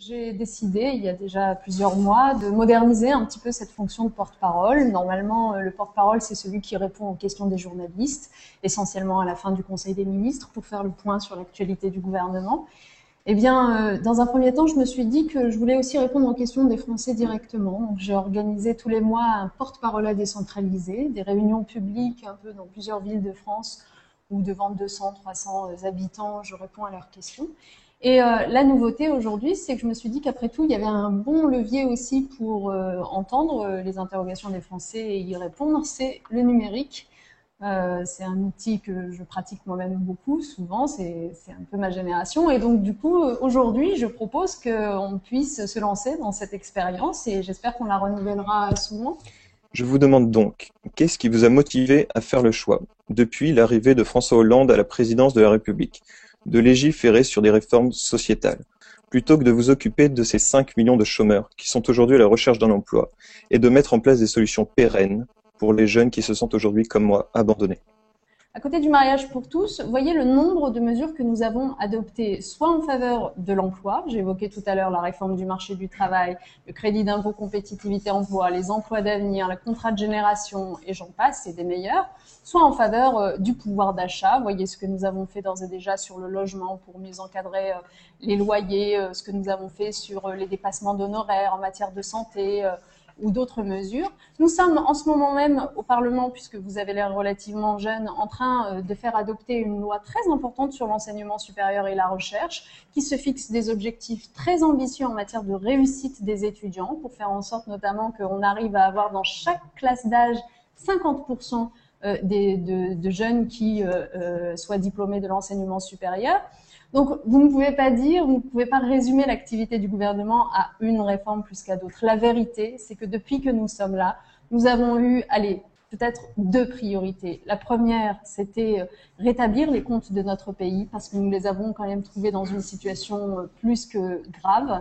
J'ai décidé, il y a déjà plusieurs mois, de moderniser un petit peu cette fonction de porte-parole. Normalement, le porte-parole, c'est celui qui répond aux questions des journalistes, essentiellement à la fin du Conseil des ministres, pour faire le point sur l'actualité du gouvernement. Eh bien, dans un premier temps, je me suis dit que je voulais aussi répondre aux questions des Français directement. Donc, j'ai organisé tous les mois un porte-parole à décentraliser, des réunions publiques un peu dans plusieurs villes de France où devant 200, 300 habitants, je réponds à leurs questions. Et la nouveauté aujourd'hui, c'est que je me suis dit qu'après tout, il y avait un bon levier aussi pour entendre les interrogations des Français et y répondre, c'est le numérique. C'est un outil que je pratique moi-même beaucoup, souvent, c'est un peu ma génération. Et donc, du coup, aujourd'hui, je propose qu'on puisse se lancer dans cette expérience et j'espère qu'on la renouvellera souvent. Je vous demande donc, qu'est-ce qui vous a motivé à faire le choix, depuis l'arrivée de François Hollande à la présidence de la République, de légiférer sur des réformes sociétales, plutôt que de vous occuper de ces 5 millions de chômeurs qui sont aujourd'hui à la recherche d'un emploi, et de mettre en place des solutions pérennes pour les jeunes qui se sentent aujourd'hui, comme moi, abandonnés? À côté du mariage pour tous, voyez le nombre de mesures que nous avons adoptées, soit en faveur de l'emploi, j'ai évoqué tout à l'heure la réforme du marché du travail, le crédit d'impôt compétitivité emploi, les emplois d'avenir, le contrat de génération, et j'en passe, c'est des meilleurs, soit en faveur du pouvoir d'achat, voyez ce que nous avons fait d'ores et déjà sur le logement pour mieux encadrer les loyers, ce que nous avons fait sur les dépassements d'honoraires en matière de santé, ou d'autres mesures. Nous sommes en ce moment même au Parlement, puisque vous avez l'air relativement jeune, en train de faire adopter une loi très importante sur l'enseignement supérieur et la recherche, qui se fixe des objectifs très ambitieux en matière de réussite des étudiants, pour faire en sorte notamment qu'on arrive à avoir dans chaque classe d'âge 50% de jeunes qui soient diplômés de l'enseignement supérieur. Donc, vous ne pouvez pas dire, vous ne pouvez pas résumer l'activité du gouvernement à une réforme plus qu'à d'autres. La vérité, c'est que depuis que nous sommes là, nous avons eu, allez, peut-être 2 priorités. La première, c'était rétablir les comptes de notre pays, parce que nous les avons quand même trouvés dans une situation plus que grave.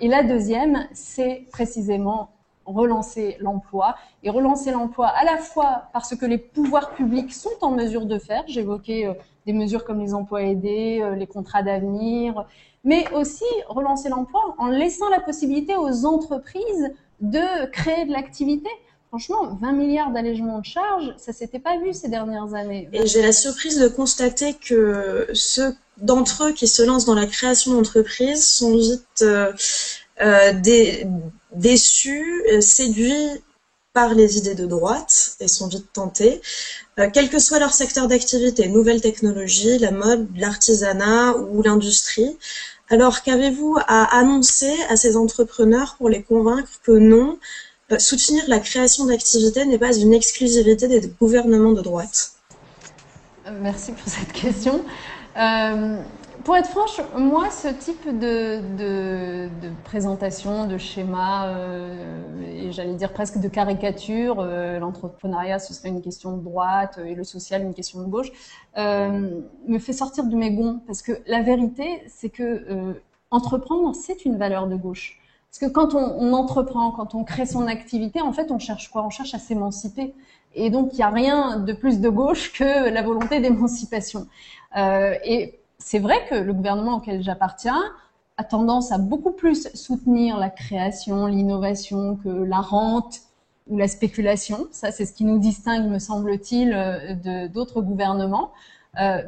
Et la deuxième, c'est précisément relancer l'emploi, et relancer l'emploi à la fois parce que les pouvoirs publics sont en mesure de faire, j'évoquais des mesures comme les emplois aidés, les contrats d'avenir, mais aussi relancer l'emploi en laissant la possibilité aux entreprises de créer de l'activité. Franchement, 20 milliards d'allègements de charges, ça s'était pas vu ces dernières années. Et j'ai la surprise de constater que ceux d'entre eux qui se lancent dans la création d'entreprises sont vite déçus, séduits par les idées de droite et sont vite tentés, quel que soit leur secteur d'activité, nouvelles technologies, la mode, l'artisanat ou l'industrie. Alors qu'avez-vous à annoncer à ces entrepreneurs pour les convaincre que non, soutenir la création d'activités n'est pas une exclusivité des gouvernements de droite? Merci pour cette question. Pour être franche, moi, ce type de présentation, de schéma, et j'allais dire presque de caricature, l'entrepreneuriat, ce serait une question de droite et le social, une question de gauche, me fait sortir de mes gonds. Parce que la vérité, c'est que entreprendre, c'est une valeur de gauche. Parce que quand on entreprend, quand on crée son activité, en fait, on cherche quoi? On cherche à s'émanciper. Et donc, il n'y a rien de plus de gauche que la volonté d'émancipation. Et c'est vrai que le gouvernement auquel j'appartiens a tendance à beaucoup plus soutenir la création, l'innovation que la rente ou la spéculation. Ça, c'est ce qui nous distingue, me semble-t-il, d'autres gouvernements.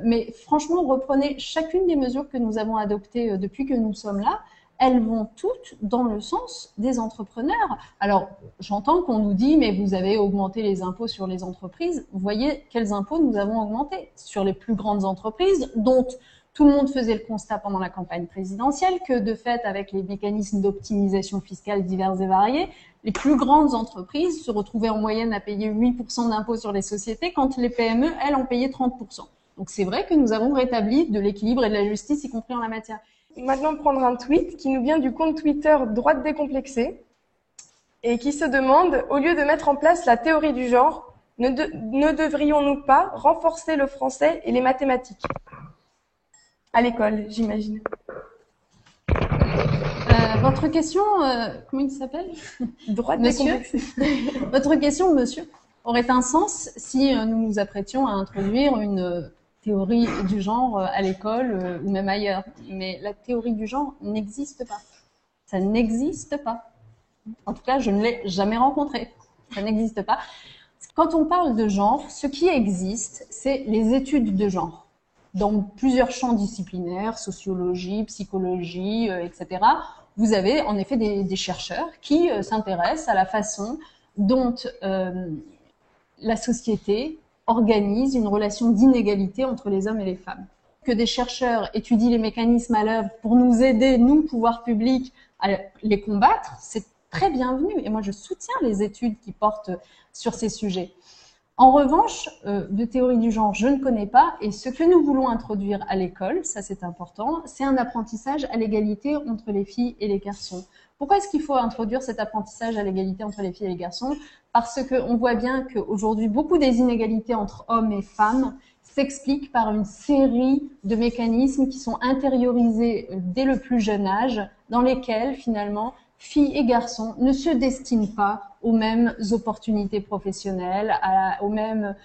Mais franchement, reprenez chacune des mesures que nous avons adoptées depuis que nous sommes là. Elles vont toutes dans le sens des entrepreneurs. Alors, j'entends qu'on nous dit, mais vous avez augmenté les impôts sur les entreprises. Vous voyez quels impôts nous avons augmentés sur les plus grandes entreprises, dont tout le monde faisait le constat pendant la campagne présidentielle que, de fait, avec les mécanismes d'optimisation fiscale divers et variés, les plus grandes entreprises se retrouvaient en moyenne à payer 8% d'impôts sur les sociétés, quand les PME, elles, en payaient 30%. Donc c'est vrai que nous avons rétabli de l'équilibre et de la justice, y compris en la matière. Maintenant, prendre un tweet qui nous vient du compte Twitter Droite Décomplexée et qui se demande, au lieu de mettre en place la théorie du genre, ne devrions-nous pas renforcer le français et les mathématiques à l'école, j'imagine? Votre question, comment il s'appelle? Droite Monsieur. Décomplexée. Votre question, monsieur, aurait un sens si nous nous apprêtions à introduire une théorie du genre à l'école ou même ailleurs. Mais la théorie du genre n'existe pas. Ça n'existe pas. En tout cas, je ne l'ai jamais rencontré. Ça n'existe pas. Quand on parle de genre, ce qui existe, c'est les études de genre. Dans plusieurs champs disciplinaires, sociologie, psychologie, etc., vous avez en effet des chercheurs qui s'intéressent à la façon dont la société organise une relation d'inégalité entre les hommes et les femmes. Que des chercheurs étudient les mécanismes à l'œuvre pour nous aider, nous, pouvoir public, à les combattre, c'est très bienvenu. Et moi, je soutiens les études qui portent sur ces sujets. En revanche, de théorie du genre, je ne connais pas. Et ce que nous voulons introduire à l'école, ça c'est important, c'est un apprentissage à l'égalité entre les filles et les garçons. Pourquoi est-ce qu'il faut introduire cet apprentissage à l'égalité entre les filles et les garçons? Parce qu'on voit bien qu'aujourd'hui, beaucoup des inégalités entre hommes et femmes s'expliquent par une série de mécanismes qui sont intériorisés dès le plus jeune âge, dans lesquels, finalement, filles et garçons ne se destinent pas aux mêmes opportunités professionnelles, aux mêmes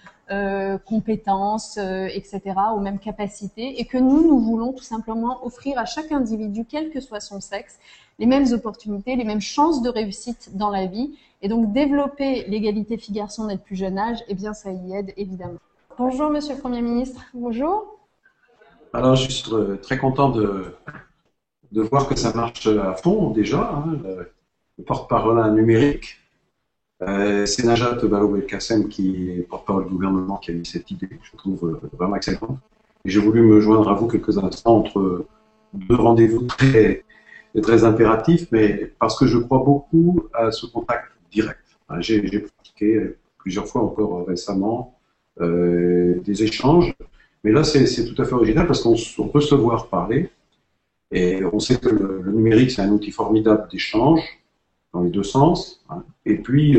compétences, etc., aux mêmes capacités, et que nous voulons tout simplement offrir à chaque individu, quel que soit son sexe, les mêmes opportunités, les mêmes chances de réussite dans la vie. Et donc, développer l'égalité filles-garçons dès le plus jeune âge, eh bien, ça y aide, évidemment. Bonjour, Monsieur le Premier ministre. Bonjour. Alors, je suis très content de voir que ça marche à fond déjà, hein, le porte-parole numérique. C'est Najat Vallaud-Belkacem qui est porte-parole du gouvernement qui a eu cette idée, je trouve vraiment excellente. Et j'ai voulu me joindre à vous quelques instants entre deux rendez-vous très impératifs, mais parce que je crois beaucoup à ce contact direct. J'ai pratiqué plusieurs fois encore récemment des échanges, mais là c'est tout à fait original parce qu'on peut se voir parler. Et on sait que le numérique, c'est un outil formidable d'échange dans les deux sens. Hein. Et puis,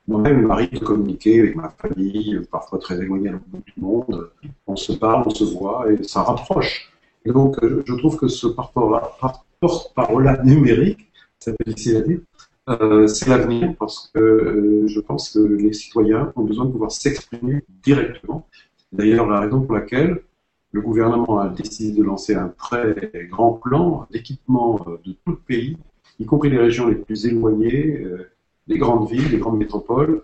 moi-même, il m'arrive de communiquer avec ma famille, parfois très éloignée à l'autre bout du monde. On se parle, on se voit et ça rapproche. Et donc, je trouve que ce porte-parole numérique, ça fait difficile à dire, c'est l'avenir parce que je pense que les citoyens ont besoin de pouvoir s'exprimer directement. D'ailleurs, la raison pour laquelle le gouvernement a décidé de lancer un très grand plan d'équipement de tout le pays, y compris les régions les plus éloignées, les grandes villes, les grandes métropoles,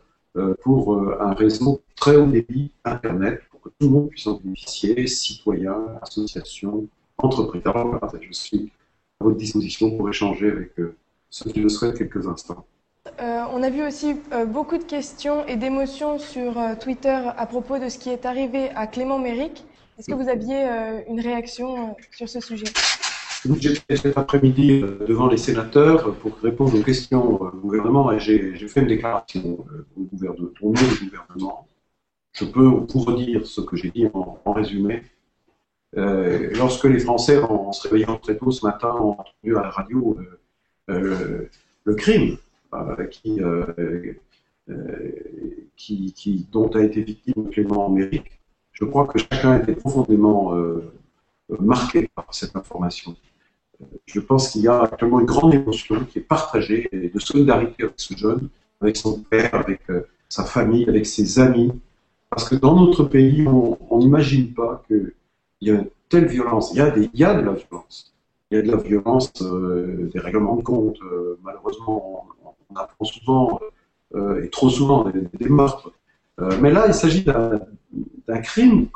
pour un réseau très haut débit Internet, pour que tout le monde puisse en bénéficier, citoyens, associations, entreprises. Alors voilà, je suis à votre disposition pour échanger avec ceux qui le souhaitent quelques instants. On a vu aussi beaucoup de questions et d'émotions sur Twitter à propos de ce qui est arrivé à Clément Méric. Est-ce que vous aviez une réaction sur ce sujet? J'étais cet après-midi devant les sénateurs pour répondre aux questions du gouvernement et j'ai fait une déclaration au nom du gouvernement. Je peux vous redire ce que j'ai dit en résumé. Lorsque les Français, en se réveillant très tôt ce matin, ont entendu à la radio le crime dont a été victime Clément Méric, je crois que chacun était profondément marqué par cette information. Je pense qu'il y a actuellement une grande émotion qui est partagée et de solidarité avec ce jeune, avec son père, avec sa famille, avec ses amis. Parce que dans notre pays, on n'imagine pas qu'il y a une telle violence. Il y a de la violence. Il y a de la violence, des règlements de compte. Malheureusement, on apprend souvent, et trop souvent, des meurtres. Mais là, il s'agit d'un crime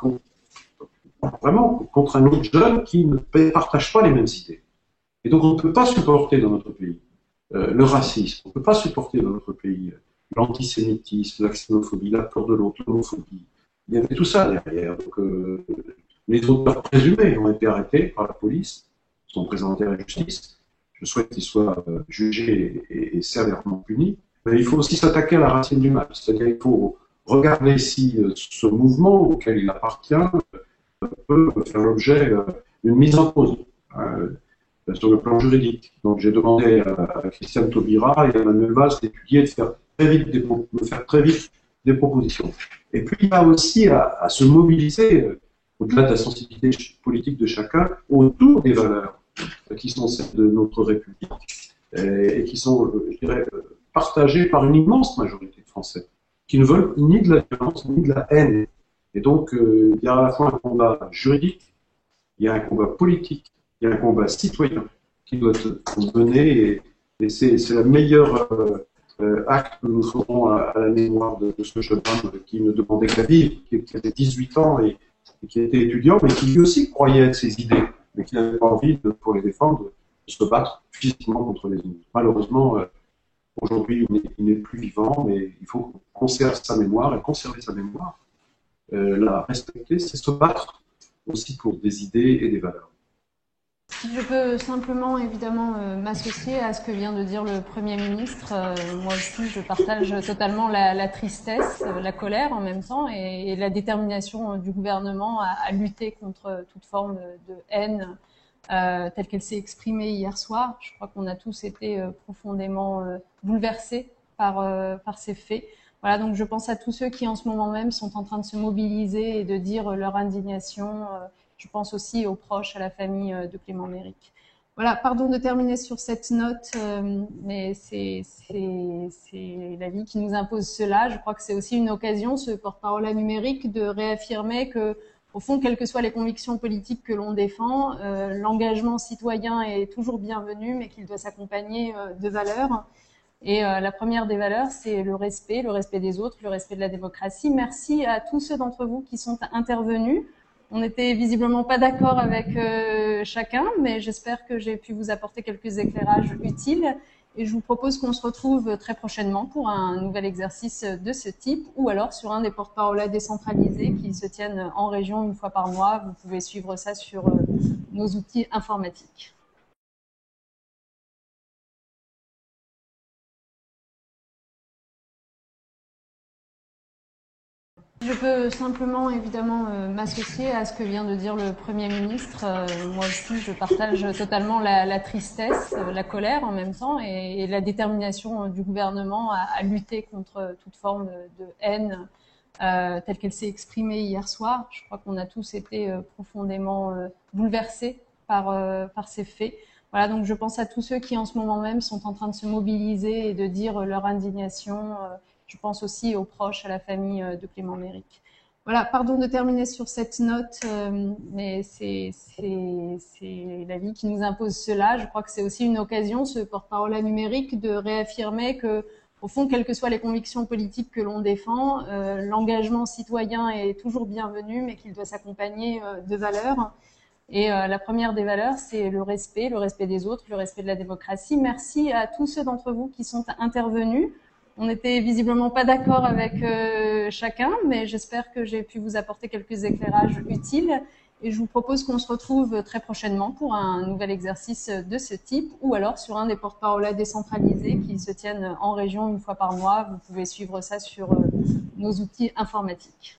vraiment contre un autre jeune qui ne partage pas les mêmes idées. Et donc, on ne peut pas supporter dans notre pays le racisme, on ne peut pas supporter dans notre pays l'antisémitisme, la xénophobie, la peur de l'autre, l'homophobie. Il y avait tout ça derrière. Donc, les auteurs présumés ont été arrêtés par la police, sont présentés à la justice. Je souhaite qu'ils soient jugés et sévèrement punis. Mais il faut aussi s'attaquer à la racine du mal. C'est-à-dire qu'il faut regarder si ce mouvement auquel il appartient peut faire l'objet d'une mise en cause sur le plan juridique. Donc j'ai demandé à Christiane Taubira et à Manuel Valls d'étudier, de faire très vite des propositions. Et puis il y a aussi à se mobiliser, au-delà de la sensibilité politique de chacun, autour des valeurs qui sont celles de notre République et qui sont, je dirais, partagées par une immense majorité de Français qui ne veulent ni de la violence ni de la haine. Et donc, il y a à la fois un combat juridique, il y a un combat politique, il y a un combat citoyen qui doit être menée et c'est le meilleur acte que nous ferons à la mémoire de ce jeune homme qui ne demandait qu'à vivre, qui avait 18 ans et qui était étudiant, mais qui lui aussi croyait à ses idées, mais qui n'avait pas envie, pour les défendre, de se battre physiquement contre les autres. Malheureusement, aujourd'hui, il n'est plus vivant, mais il faut conserver sa mémoire, et conserver sa mémoire, la respecter, c'est se battre aussi pour des idées et des valeurs. Je peux simplement évidemment m'associer à ce que vient de dire le Premier ministre. Moi aussi, je partage totalement la tristesse, la colère en même temps et la détermination du gouvernement à lutter contre toute forme de haine telle qu'elle s'est exprimée hier soir. Je crois qu'on a tous été profondément bouleversés par ces faits. Voilà, donc je pense à tous ceux qui en ce moment même sont en train de se mobiliser et de dire leur indignation. Je pense aussi aux proches, à la famille de Clément Méric. Voilà, pardon de terminer sur cette note, mais c'est la vie qui nous impose cela. Je crois que c'est aussi une occasion, ce porte-parole numérique, de réaffirmer que, au fond, quelles que soient les convictions politiques que l'on défend, l'engagement citoyen est toujours bienvenu, mais qu'il doit s'accompagner de valeurs. Et la première des valeurs, c'est le respect des autres, le respect de la démocratie. Merci à tous ceux d'entre vous qui sont intervenus. On n'était visiblement pas d'accord avec chacun, mais j'espère que j'ai pu vous apporter quelques éclairages utiles. Et je vous propose qu'on se retrouve très prochainement pour un nouvel exercice de ce type, ou alors sur un des porte-parole décentralisés qui se tiennent en région une fois par mois. Vous pouvez suivre ça sur nos outils informatiques. Je peux simplement évidemment m'associer à ce que vient de dire le Premier ministre. Moi aussi, je partage totalement la tristesse, la colère en même temps et la détermination du gouvernement à lutter contre toute forme de haine telle qu'elle s'est exprimée hier soir. Je crois qu'on a tous été profondément bouleversés par ces faits. Voilà, donc je pense à tous ceux qui en ce moment même sont en train de se mobiliser et de dire leur indignation. Je pense aussi aux proches, à la famille de Clément Méric. Voilà, pardon de terminer sur cette note, mais c'est la vie qui nous impose cela. Je crois que c'est aussi une occasion, ce porte-parole numérique, de réaffirmer que, au fond, quelles que soient les convictions politiques que l'on défend, l'engagement citoyen est toujours bienvenu, mais qu'il doit s'accompagner de valeurs. Et la première des valeurs, c'est le respect des autres, le respect de la démocratie. Merci à tous ceux d'entre vous qui sont intervenus. On n'était visiblement pas d'accord avec chacun, mais j'espère que j'ai pu vous apporter quelques éclairages utiles. Et je vous propose qu'on se retrouve très prochainement pour un nouvel exercice de ce type, ou alors sur un des porte-parole décentralisés qui se tiennent en région une fois par mois. Vous pouvez suivre ça sur nos outils informatiques.